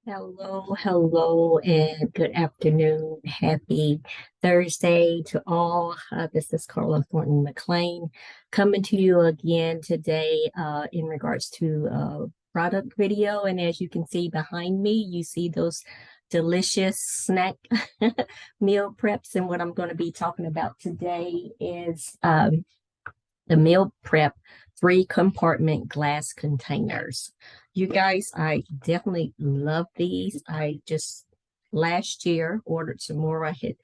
Hello, and good afternoon. Happy Thursday to all. This is Carla Thornton McLean coming to you again today in regards to product video. And as you can see behind me, you see those delicious snack meal preps. And what I'm going to be talking about today is the meal prep 3 compartment glass containers. You guys, I definitely love these. I just last year ordered some more. I had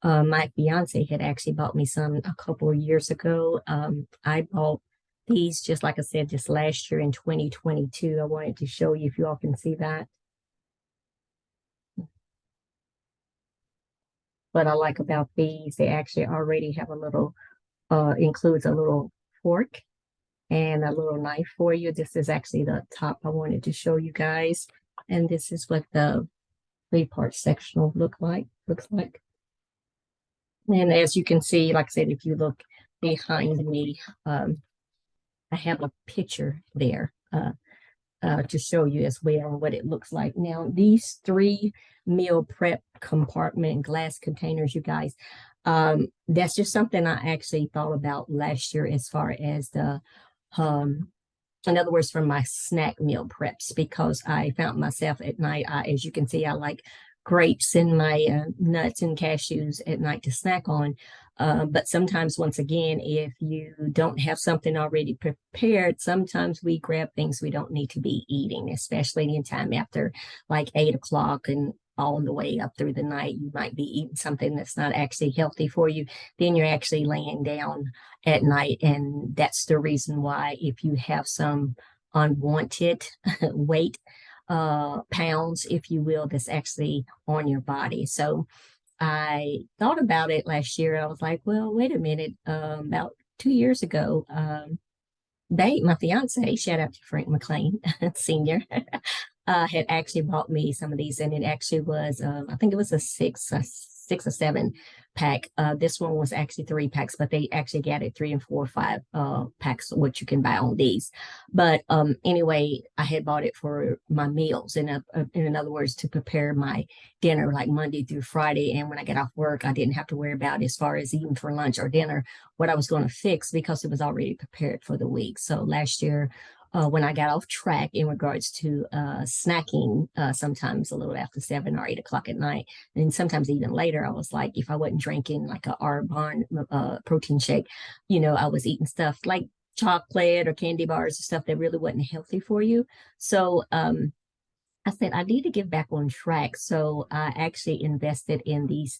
my fiance had actually bought me some a couple of years ago. I bought these just like I said, just last year in 2022. I wanted to show you if you all can see that. What I like about these, they actually already have a little includes a little fork and a little knife for you. This is actually the top I wanted to show you guys. And this is what the 3-part sectional looks like. And as you can see, like I said, if you look behind me, I have a picture there to show you as well what it looks like. Now, these 3 meal prep compartment glass containers, you guys, that's just something I actually thought about last year as far as the in other words, for my snack meal preps, because I found myself at night, as you can see, I like grapes and my nuts and cashews at night to snack on. But sometimes, once again, if you don't have something already prepared, sometimes we grab things we don't need to be eating, especially in time after like 8 o'clock and all the way up through the night. You might be eating something that's not actually healthy for you. Then you're actually laying down at night. And that's the reason why, if you have some unwanted weight, pounds, if you will, that's actually on your body. So I thought about it last year. I was like, well, wait a minute. About 2 years ago, Babe, my fiance, shout out to Frank McLean Sr., had actually bought me some of these, and it actually was, I think it was a six or seven pack. This one was actually 3 packs, but they actually got it 3 and 4 or 5 packs, what you can buy on these. But anyway, I had bought it for my meals, and in other words, to prepare my dinner like Monday through Friday. And when I get off work, I didn't have to worry about as far as eating for lunch or dinner what I was going to fix, because it was already prepared for the week. So last year, when I got off track in regards to snacking, sometimes a little after 7 or 8 o'clock at night, and sometimes even later, I was like, if I wasn't drinking like a Arbonne protein shake, I was eating stuff like chocolate or candy bars or stuff that really wasn't healthy for you. So I said, I need to get back on track. So I actually invested in these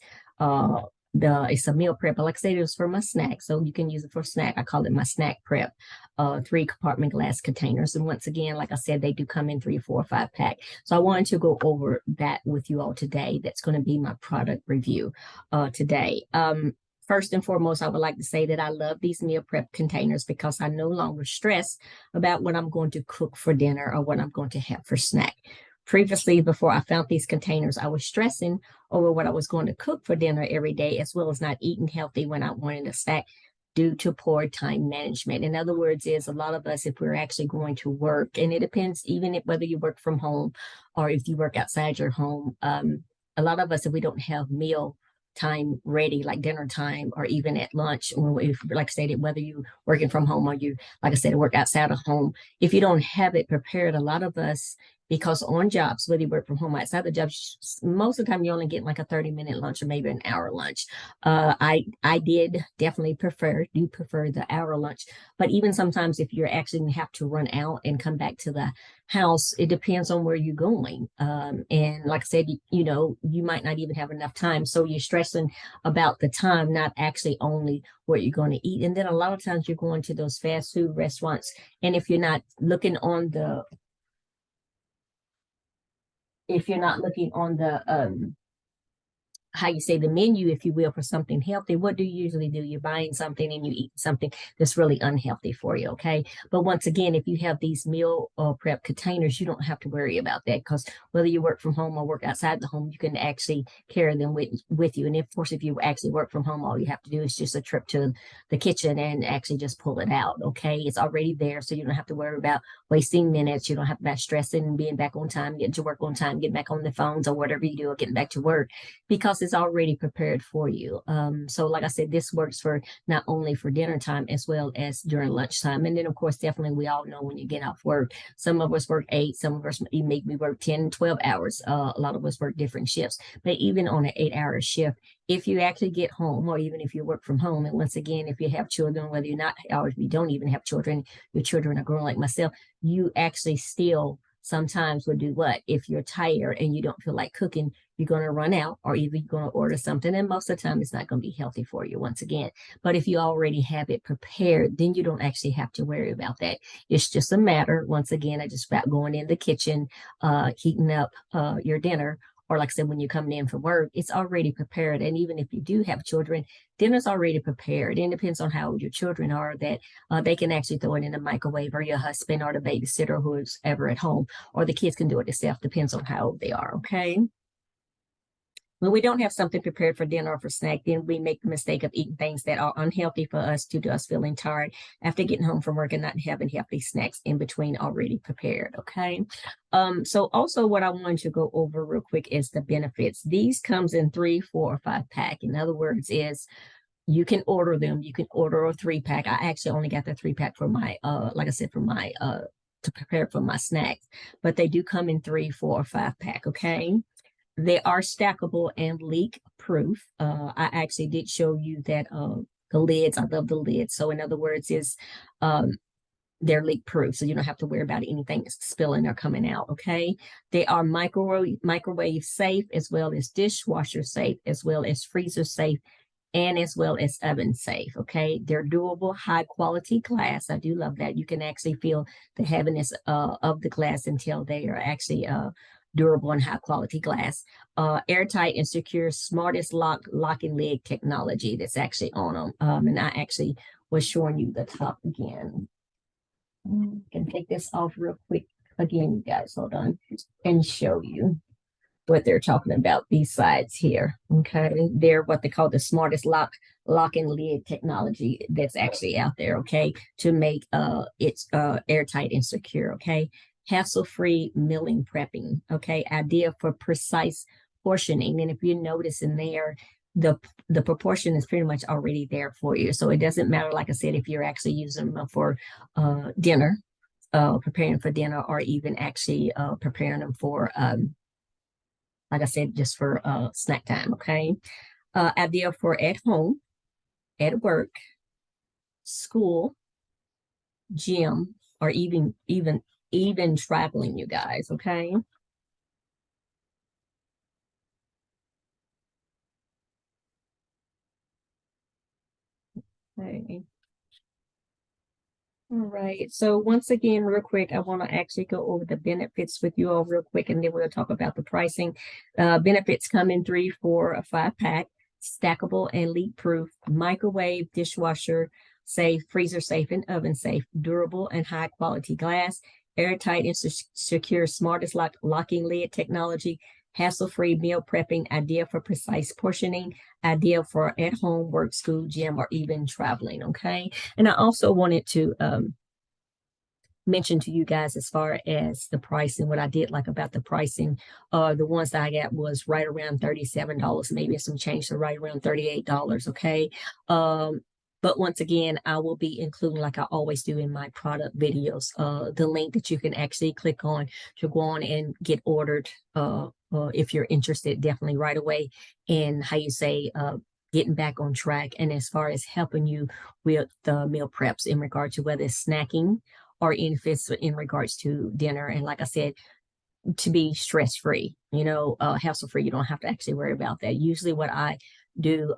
it's a meal prep, but like I said, it was for my snack, so you can use it for snack. I call it my snack prep, 3 compartment glass containers. And once again, like I said, they do come in 3, 4, 5 pack. So I wanted to go over that with you all today. That's going to be my product review today. First and foremost, I would like to say that I love these meal prep containers because I no longer stress about what I'm going to cook for dinner or what I'm going to have for snack. Previously, before I found these containers, I was stressing over what I was going to cook for dinner every day, as well as not eating healthy when I wanted a snack due to poor time management. In other words, is a lot of us, if we're actually going to work, and it depends even if whether you work from home or if you work outside your home, a lot of us, if we don't have meal time ready, like dinner time or even at lunch, like I said, whether you working from home or you, like I said, work outside of home, if you don't have it prepared, a lot of us, because on jobs, whether you work from home or outside the job, most of the time you only get like a 30-minute lunch or maybe an hour lunch. I did definitely prefer the hour lunch, but even sometimes if you're actually have to run out and come back to the house, it depends on where you're going. And like I said, you might not even have enough time, so you're stressing about the time, not actually only what you're going to eat. And then a lot of times you're going to those fast food restaurants, and if you're not looking on the how you say, the menu, if you will, for something healthy, what do you usually do? You're buying something and you eat something that's really unhealthy for you, okay? But once again, if you have these meal prep containers, you don't have to worry about that, because whether you work from home or work outside the home, you can actually carry them with you. And of course, if you actually work from home, all you have to do is just a trip to the kitchen and actually just pull it out, okay? It's already there, so you don't have to worry about wasting minutes. You don't have to be stressing and being back on time, getting to work on time, getting back on the phones or whatever you do, or getting back to work, because it's already prepared for you. So like I said, this works for not only for dinner time as well as during lunchtime. And then of course, definitely we all know when you get off work, some of us work 8, some of us make me work 10, 12 hours. A lot of us work different shifts, but even on an 8-hour shift, if you actually get home, or even if you work from home, and once again, if you have children, whether you're not, or if you don't even have children, your children are grown like myself, you actually still sometimes will do what? If you're tired and you don't feel like cooking, you're going to run out, or either you're going to order something, and most of the time it's not going to be healthy for you once again. But if you already have it prepared, then you don't actually have to worry about that. It's just a matter, once again, I just about going in the kitchen, heating up your dinner, or like I said, when you're coming in from work, it's already prepared. And even if you do have children, dinner's already prepared. And it depends on how old your children are, that they can actually throw it in the microwave, or your husband or the babysitter who's ever at home, or the kids can do it themselves, depends on how old they are, okay? When we don't have something prepared for dinner or for snack, then we make the mistake of eating things that are unhealthy for us, due to us feeling tired after getting home from work and not having healthy snacks in between already prepared. Okay. So also what I wanted to go over real quick is the benefits. These comes in 3, 4, or 5-pack. In other words, is you can order them. You can order a 3-pack. I actually only got the 3-pack for my like I said, for my to prepare for my snacks, but they do come in 3, 4, or 5-pack. Okay. They are stackable and leak proof. I actually did show you that the lids, I love the lids. So in other words, is um, they're leak proof, so you don't have to worry about anything spilling or coming out. Okay. They are microwave safe, as well as dishwasher safe, as well as freezer safe, and as well as oven safe. Okay. They're durable, high quality glass. I do love that. You can actually feel the heaviness of the glass until they are actually durable and high quality glass. Airtight and secure, smartest lock and lid technology that's actually on them. And I actually was showing you the top again. I can take this off real quick again, you guys. Hold on, and show you what they're talking about. These sides here, okay, they're what they call the smartest lock and lid technology that's actually out there, okay, to make it's airtight and secure. Okay. Hassle-free milling prepping. Okay. Idea for precise portioning. And if you notice in there, the proportion is pretty much already there for you, so it doesn't matter, like I said, if you're actually using them for dinner, preparing for dinner, or even actually preparing them for like I said, just for snack time. Okay. Idea for at home, at work, school, gym, or even traveling, you guys. Okay. Okay. All right. So once again, real quick, I want to actually go over the benefits with you all real quick, and then we'll talk about the pricing. Benefits come in 3, 4, or 5-pack, stackable and leak proof, microwave, dishwasher safe, freezer safe, and oven safe, durable and high quality glass, airtight and secure, smartest locking lid technology, hassle-free meal prepping, idea for precise portioning, idea for at home, work, school, gym, or even traveling. Okay. And I also wanted to mention to you guys, as far as the pricing, what I did like about the pricing. The ones that I got was right around $37, maybe some change, so right around $38. Okay. But once again, I will be including, like I always do in my product videos, the link that you can actually click on to go on and get ordered, if you're interested, definitely right away. And how you say, getting back on track, and as far as helping you with the meal preps in regard to whether it's snacking, or if it's in regards to dinner. And like I said, to be stress free, hassle free. You don't have to actually worry about that. Usually what I do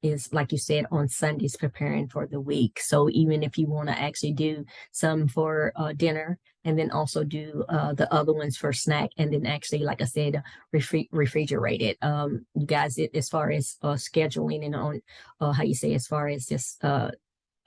is, like you said, on Sundays preparing for the week. So even if you want to actually do some for dinner, and then also do the other ones for snack, and then actually, like I said, refrigerate it. You guys, as far as scheduling and on how you say, as far as just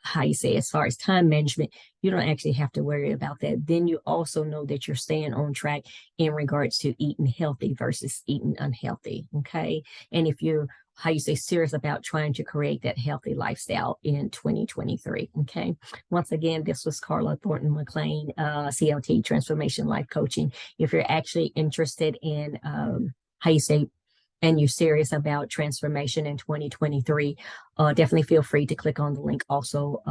how you say, as far as time management, you don't actually have to worry about that. Then you also know that you're staying on track in regards to eating healthy versus eating unhealthy. Okay. And if you're, how you say, serious about trying to create that healthy lifestyle in 2023. Okay. Once again, this was Carla Thornton McLean, CLT Transformation Life Coaching. If you're actually interested in, how you say, and you're serious about transformation in 2023, definitely feel free to click on the link also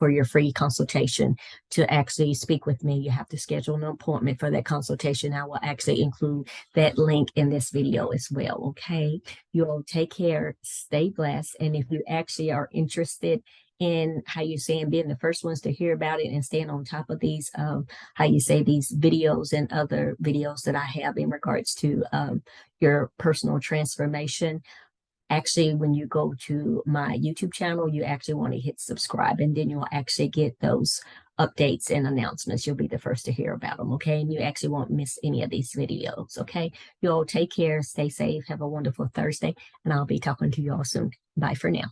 for your free consultation to actually speak with me. You have to schedule an appointment for that consultation. I will actually include that link in this video as well. Okay. You all take care, stay blessed. And if you actually are interested in, how you say, and being the first ones to hear about it and staying on top of these, how you say, these videos and other videos that I have in regards to your personal transformation, actually, when you go to my YouTube channel, you actually want to hit subscribe, and then you'll actually get those updates and announcements. You'll be the first to hear about them. Okay. And you actually won't miss any of these videos. Okay. You all take care, stay safe, have a wonderful Thursday, and I'll be talking to you all soon. Bye for now.